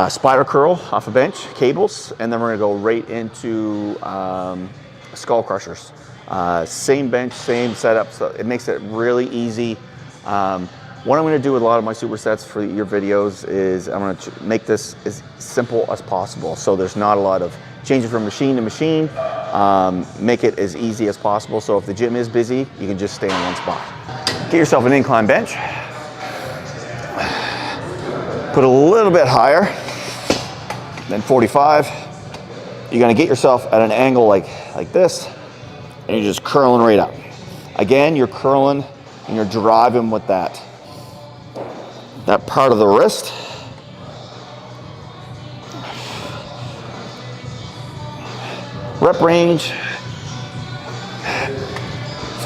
spider curl off a bench, cables, and then we're gonna go right into skull crushers. Same bench, same setup, so it makes it really easy. What I'm gonna do with a lot of my supersets for your videos is I'm gonna make this as simple as possible. So there's not a lot of changing from machine to machine. Make it as easy as possible. So if the gym is busy, you can just stay in one spot. Get yourself an incline bench. Put a little bit higher than 45. You're gonna get yourself at an angle like this, and you're just curling right up. Again, you're curling and you're driving with that part of the wrist. Rep range.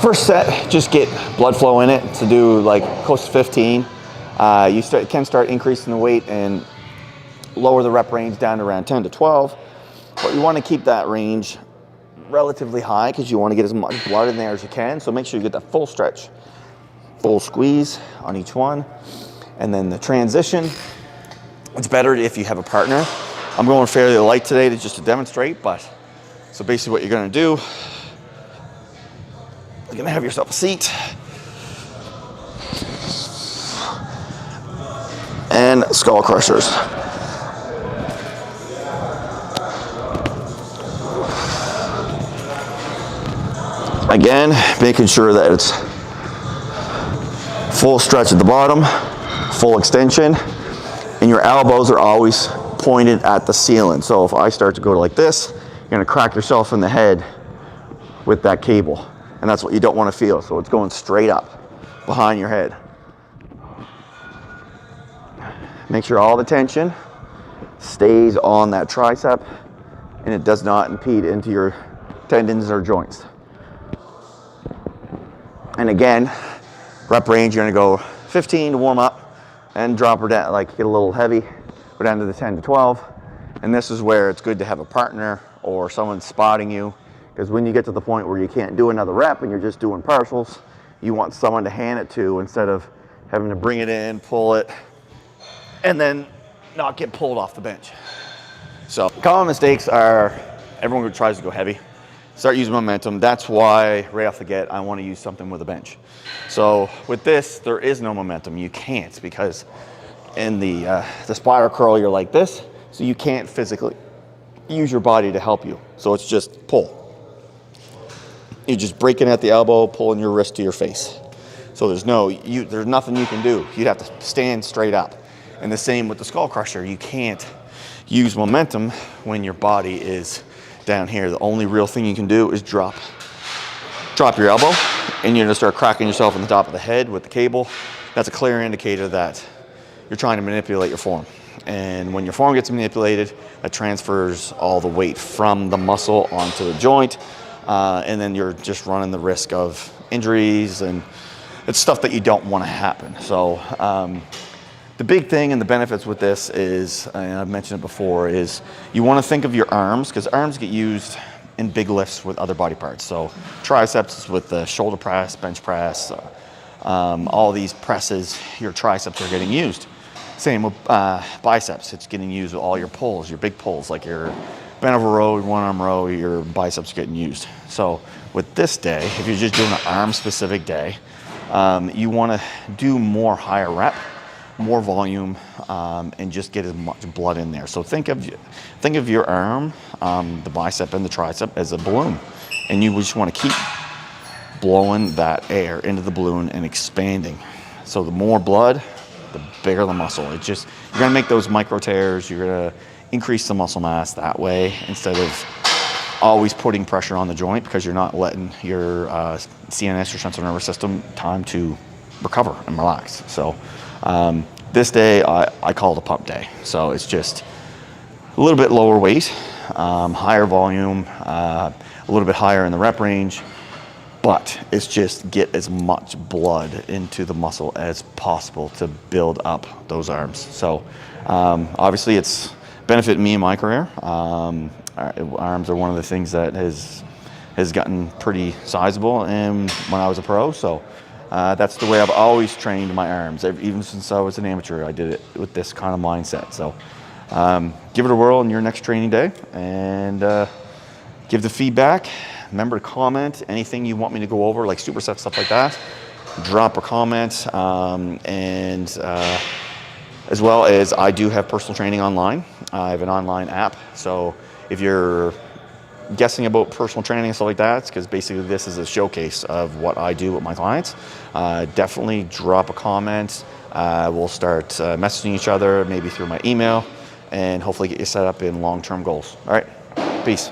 First set, just get blood flow in it to do like close to 15. You can start increasing the weight and lower the rep range down to around 10 to 12. But you want to keep that range relatively high because you want to get as much blood in there as you can. So make sure you get that full stretch, full squeeze on each one. And then the transition, it's better if you have a partner. I'm going fairly light today just to demonstrate, but so basically what you're gonna do, you're gonna have yourself a seat and skull crushers. Again, making sure that it's full stretch at the bottom, full extension, and your elbows are always pointed at the ceiling. So if I start to go like this, you're gonna crack yourself in the head with that cable. And that's what you don't wanna feel. So it's going straight up behind your head. Make sure all the tension stays on that tricep and it does not impede into your tendons or joints. And again, rep range, you're gonna go 15 to warm up and drop her down, like get a little heavy, go down to the 10 to 12. And this is where it's good to have a partner or someone spotting you, because when you get to the point where you can't do another rep and you're just doing partials, you want someone to hand it to instead of having to bring it in, pull it, and then not get pulled off the bench. So common mistakes are everyone who tries to go heavy, start using momentum. That's why right off the get, I want to use something with a bench. So with this, there is no momentum. You can't, because in the spider curl, you're like this, so you can't physically use your body to help you. So it's just pull. You're just breaking at the elbow, pulling your wrist to your face. So there's nothing you can do. You'd have to stand straight up. And the same with the skull crusher. You can't use momentum when your body is down here. The only real thing you can do is drop your elbow, and you're gonna start cracking yourself in the top of the head with the cable. That's a clear indicator that you're trying to manipulate your form. And when your form gets manipulated, that transfers all the weight from the muscle onto the joint. And then you're just running the risk of injuries, and it's stuff that you don't want to happen. So the big thing and the benefits with this is, and I've mentioned it before, is you want to think of your arms, because arms get used in big lifts with other body parts. So triceps with the shoulder press, bench press, all these presses, your triceps are getting used. Same with biceps, it's getting used with all your pulls, your big pulls, like your bent over row, one arm row, your biceps getting used. So with this day, if you're just doing an arm specific day, you want to do more higher rep, more volume, and just get as much blood in there. So think of your arm, the bicep and the tricep, as a balloon, and you just want to keep blowing that air into the balloon and expanding. So the more blood, the bigger the muscle. It's just, you're gonna make those micro tears, you're gonna increase the muscle mass that way, instead of always putting pressure on the joint, because you're not letting your CNS, your central nervous system, time to recover and relax. So this day, I call it a pump day. So it's just a little bit lower weight, higher volume, a little bit higher in the rep range, but it's just get as much blood into the muscle as possible to build up those arms. So obviously it's benefited me in my career. Arms are one of the things that has gotten pretty sizable and when I was a pro. So that's the way I've always trained my arms. Even since I was an amateur, I did it with this kind of mindset. So Give it a whirl on your next training day, and give the feedback. Remember to comment anything you want me to go over, like superset, stuff like that. Drop a comment, and as well as I do have personal training online. I have an online app, so if you're guessing about personal training and stuff like that, it's because basically this is a showcase of what I do with my clients. Definitely drop a comment. We'll start messaging each other, maybe through my email, and hopefully get you set up in long-term goals. All right, peace.